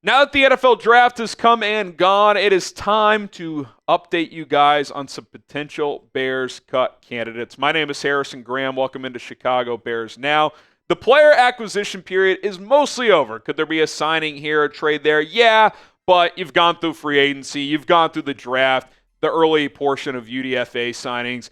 Now that the NFL draft has come and gone, it is time to update you guys on some potential Bears cut candidates. My name is Harrison Graham. Welcome into Chicago Bears Now. The player acquisition period is mostly over. Could there be a signing here, a trade there? Yeah, but you've gone through free agency. You've gone through the draft, the early portion of UDFA signings.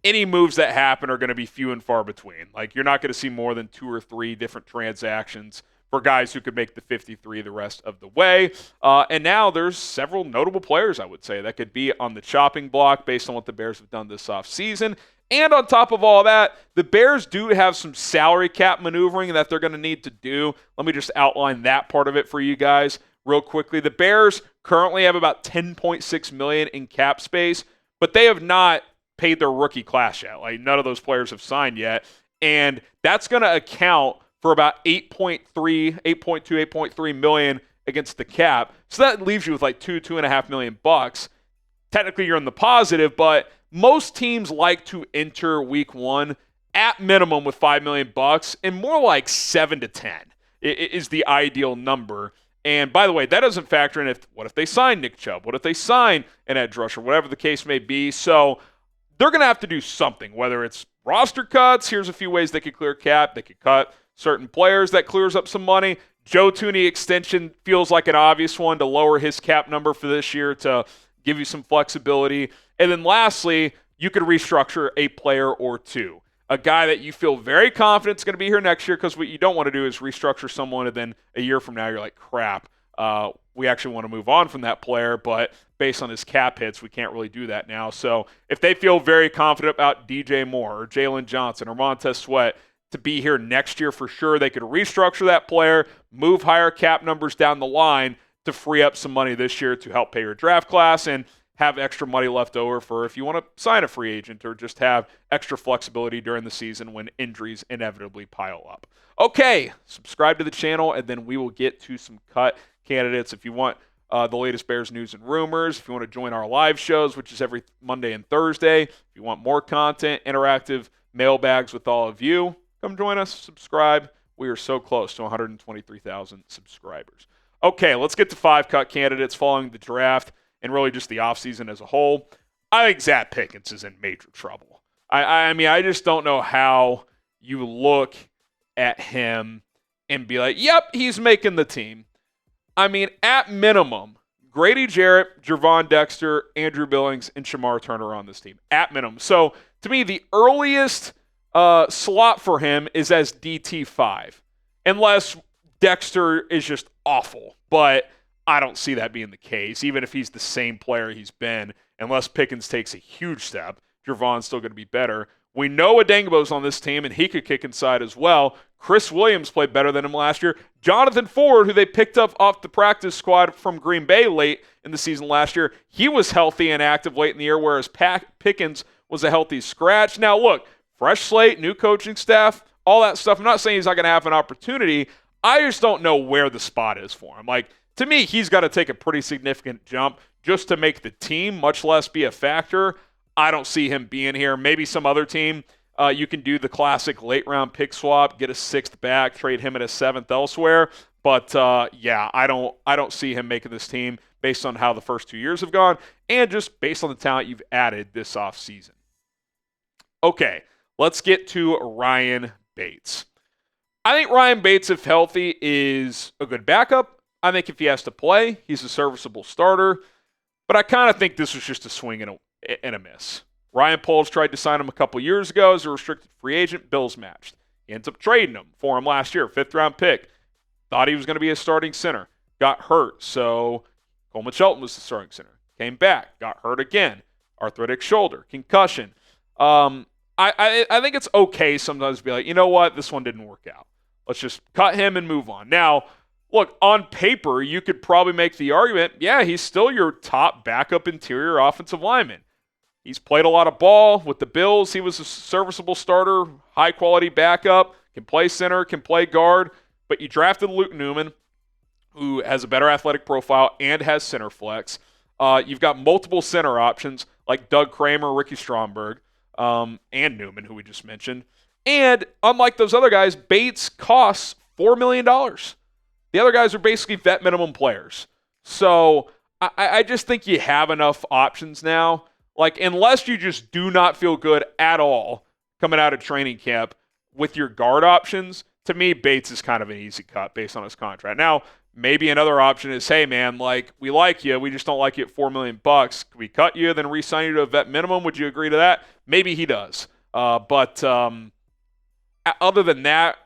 Any moves that happen are going to be few and far between. Like, you're not going to see more than 2 or 3 different transactions for guys who could make the 53 the rest of the way. And now there's several notable players, I would say, that could be on the chopping block based on what the Bears have done this offseason. And on top of all that, the Bears do have some salary cap maneuvering that they're going to need to do. Let me just outline that part of it for you guys real quickly. The Bears currently have about $10.6 million in cap space, but they have not paid their rookie class yet. Like, none of those players have signed yet. And that's going to account for about 8.3 million against the cap. So that leaves you with like $2.5 million bucks. Technically, you're in the positive, but most teams like to enter week one at minimum with $5 million bucks, and more like 7 to 10 is the ideal number. And by the way, that doesn't factor in what if they sign Nick Chubb? What if they sign an edge rusher? Whatever the case may be. So they're going to have to do something, whether it's roster cuts. Here's a few ways they could clear cap. They could cut certain players. That clears up some money. Joe Thuney extension feels like an obvious one to lower his cap number for this year to give you some flexibility. And then lastly, you could restructure a player or two. A guy that you feel very confident is going to be here next year, because what you don't want to do is restructure someone and then a year from now you're like, crap, we actually want to move on from that player, but based on his cap hits, we can't really do that now. So if they feel very confident about DJ Moore or Jalen Johnson or Montez Sweat to be here next year for sure, they could restructure that player, move higher cap numbers down the line to free up some money this year to help pay your draft class and have extra money left over for if you want to sign a free agent or just have extra flexibility during the season when injuries inevitably pile up. Okay, subscribe to the channel, and then we will get to some cut candidates. If you want the latest Bears news and rumors, if you want to join our live shows, which is every Monday and Thursday, if you want more content, interactive mailbags with all of you, come join us, subscribe. We are so close to 123,000 subscribers. Okay, let's get to 5 cut candidates following the draft and really just the offseason as a whole. I think Zacch Pickens is in major trouble. I mean, I just don't know how you look at him and be like, yep, he's making the team. I mean, at minimum, Grady Jarrett, Gervon Dexter, Andrew Billings, and Shamar Turner are on this team. At minimum. So, to me, the earliest slot for him is as DT5. Unless Dexter is just awful. But I don't see that being the case, even if he's the same player he's been. Unless Pickens takes a huge step, Gervon's still going to be better. We know Adengo's on this team, and he could kick inside as well. Chris Williams played better than him last year. Jonathan Ford, who they picked up off the practice squad from Green Bay late in the season last year, he was healthy and active late in the year, whereas Pickens was a healthy scratch. Now, look, fresh slate, new coaching staff, all that stuff. I'm not saying he's not going to have an opportunity. I just don't know where the spot is for him. Like, to me, he's got to take a pretty significant jump just to make the team, much less be a factor. I don't see him being here. Maybe some other team, you can do the classic late-round pick swap, get a 6th back, trade him at a 7th elsewhere. But, yeah, I don't see him making this team based on how the first 2 years have gone and just based on the talent you've added this offseason. Okay, let's get to Ryan Bates. I think Ryan Bates, if healthy, is a good backup. I think if he has to play, he's a serviceable starter. But I kind of think this was just a swing and a miss. Ryan Poles tried to sign him a couple years ago as a restricted free agent. Bills matched. He ends up trading him for him last year, 5th-round pick. Thought he was going to be a starting center. Got hurt, so Coleman Shelton was the starting center. Came back, got hurt again. Arthritic shoulder, concussion. I think it's okay sometimes to be like, you know what, this one didn't work out. Let's just cut him and move on. Now, look, on paper, you could probably make the argument, yeah, he's still your top backup interior offensive lineman. He's played a lot of ball with the Bills. He was a serviceable starter, high-quality backup, can play center, can play guard. But you drafted Luke Newman, who has a better athletic profile and has center flex. You've got multiple center options like Doug Kramer, Ricky Stromberg, and Newman, who we just mentioned. And unlike those other guys, Bates costs $4 million. The other guys are basically vet minimum players. So I just think you have enough options now. Like, unless you just do not feel good at all coming out of training camp with your guard options, to me, Bates is kind of an easy cut based on his contract. Now, maybe another option is, hey, man, like, we like you. We just don't like you at $4 million. Can we cut you, then re-sign you to a vet minimum? Would you agree to that? Maybe he does. But other than that,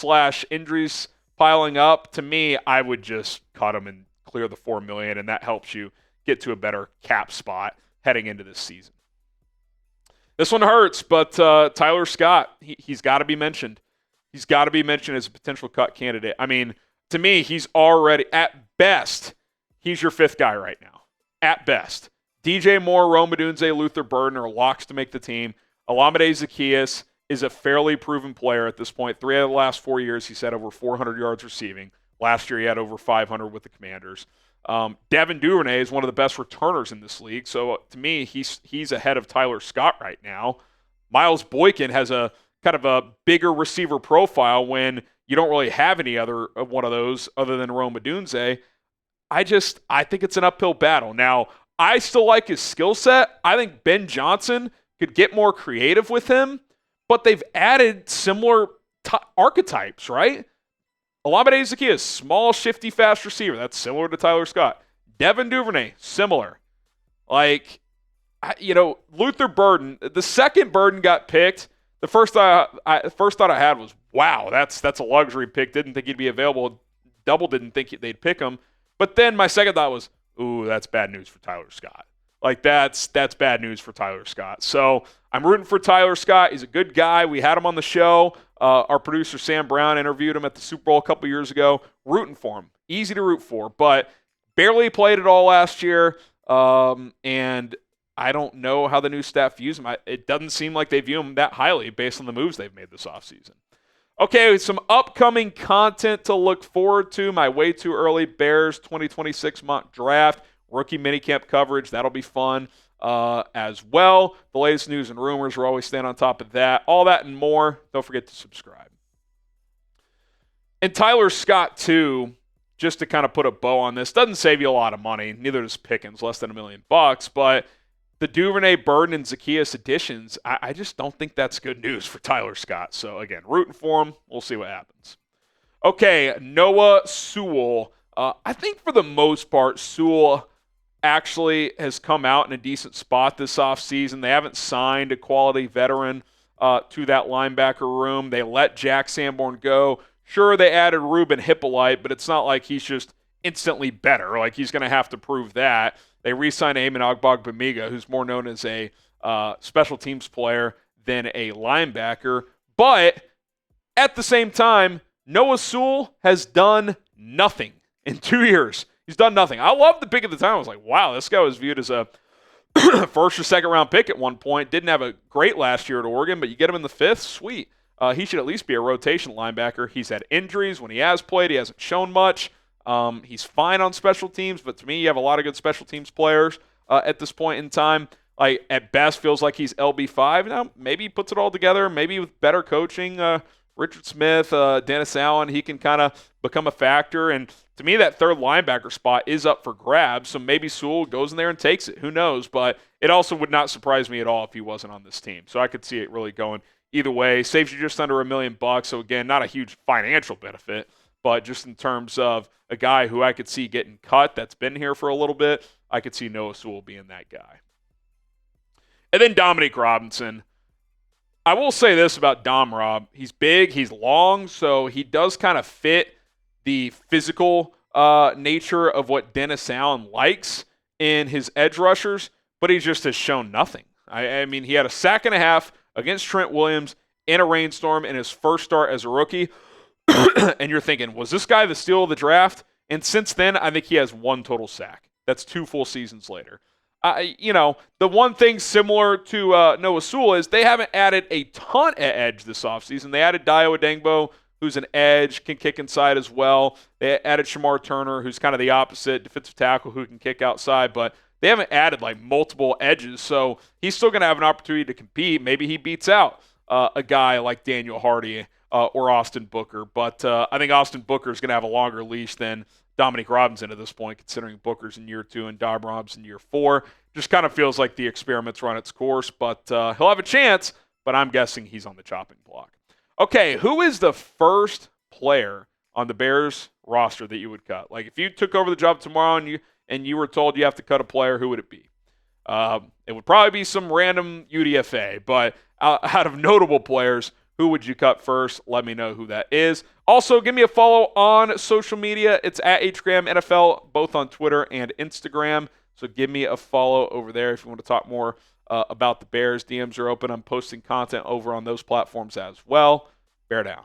/ injuries piling up, to me, I would just cut him and clear the $4 million, and that helps you get to a better cap spot heading into this season. This one hurts, but Tyler Scott, he's got to be mentioned. He's got to be mentioned as a potential cut candidate. I mean, to me, he's already, at best, he's your 5th guy right now. At best. DJ Moore, Rome Odunze, Luther Burden are locks to make the team. Olamide Zaccheaus is a fairly proven player at this point. 3 out of the last 4 years, he's had over 400 yards receiving. Last year, he had over 500 with the Commanders. Devin Duvernay is one of the best returners in this league. So, to me, he's ahead of Tyler Scott right now. Miles Boykin has a kind of a bigger receiver profile when you don't really have any other one of those other than Rome Odunze. I think it's an uphill battle. Now, I still like his skill set. I think Ben Johnson could get more creative with him, but they've added similar archetypes, right? Olamide Zaccheaus, small, shifty, fast receiver. That's similar to Tyler Scott. Devin Duvernay, similar. Like, Luther Burden, the second Burden got picked, the first thought I had was, wow, that's a luxury pick. Didn't think he'd be available. Double didn't think they'd pick him. But then my second thought was, ooh, that's bad news for Tyler Scott. Like, that's bad news for Tyler Scott. So I'm rooting for Tyler Scott. He's a good guy. We had him on the show. Our producer, Sam Brown, interviewed him at the Super Bowl a couple years ago. Rooting for him. Easy to root for. But barely played at all last year. And I don't know how the new staff views him. It doesn't seem like they view him that highly based on the moves they've made this offseason. Okay, some upcoming content to look forward to. My way too early Bears 2026 mock draft. Rookie minicamp coverage. That'll be fun as well. The latest news and rumors. We're always staying on top of that. All that and more. Don't forget to subscribe. And Tyler Scott, too, just to kind of put a bow on this, doesn't save you a lot of money. Neither does Pickens, less than $1 million. But the Duvernay, Burden, and Zaccheaus additions, I just don't think that's good news for Tyler Scott. So, again, rooting for him. We'll see what happens. Okay, Noah Sewell. I think for the most part, Sewell actually has come out in a decent spot this offseason. They haven't signed a quality veteran to that linebacker room. They let Jack Sanborn go. Sure, they added Ruben Hippolyte, but it's not like he's just instantly better. Like, he's going to have to prove that. They re-signed Eamon Ogbongbemiga, who's more known as a special teams player than a linebacker. But at the same time, Noah Sewell has done nothing in 2 years. He's done nothing. I love the pick at the time. I was like, wow, this guy was viewed as a first or second round pick at one point. Didn't have a great last year at Oregon, but you get him in the 5th, sweet. He should at least be a rotation linebacker. He's had injuries. When he has played, he hasn't shown much. He's fine on special teams, but to me, you have a lot of good special teams players at this point in time. Like, at best, feels like he's LB5. Now, maybe he puts it all together. Maybe with better coaching, Richard Smith, Dennis Allen, he can kind of become a factor. And to me, that third linebacker spot is up for grabs, so maybe Sewell goes in there and takes it. Who knows? But it also would not surprise me at all if he wasn't on this team. So I could see it really going either way. Saves you just under $1 million. So, again, not a huge financial benefit, but just in terms of a guy who I could see getting cut that's been here for a little bit, I could see Noah Sewell being that guy. And then Dominique Robinson. I will say this about Dom Rob. He's big, he's long, so he does kind of fit the physical nature of what Dennis Allen likes in his edge rushers, but he just has shown nothing. I mean, he had a sack and a half against Trent Williams in a rainstorm in his first start as a rookie, and you're thinking, was this guy the steal of the draft? And since then, I think he has 1 total sack. That's 2 full seasons later. The one thing similar to Noah Sewell is they haven't added a ton at edge this offseason. They added Dio Adengbo, who's an edge, can kick inside as well. They added Shamar Turner, who's kind of the opposite, defensive tackle who can kick outside. But they haven't added, like, multiple edges, so he's still going to have an opportunity to compete. Maybe he beats out a guy like Daniel Hardy or Austin Booker. But I think Austin Booker is going to have a longer leash than Dominique Robinson at this point, considering Booker's in year 2 and Dom Robinson year 4. Just kind of feels like the experiment's run its course, but he'll have a chance, but I'm guessing he's on the chopping block. Okay, who is the first player on the Bears roster that you would cut? Like, if you took over the job tomorrow and you were told you have to cut a player, who would it be? It would probably be some random UDFA, but out of notable players, who would you cut first? Let me know who that is. Also, give me a follow on social media. It's at HGramNFL, both on Twitter and Instagram. So give me a follow over there if you want to talk more about the Bears. DMs are open. I'm posting content over on those platforms as well. Bear down.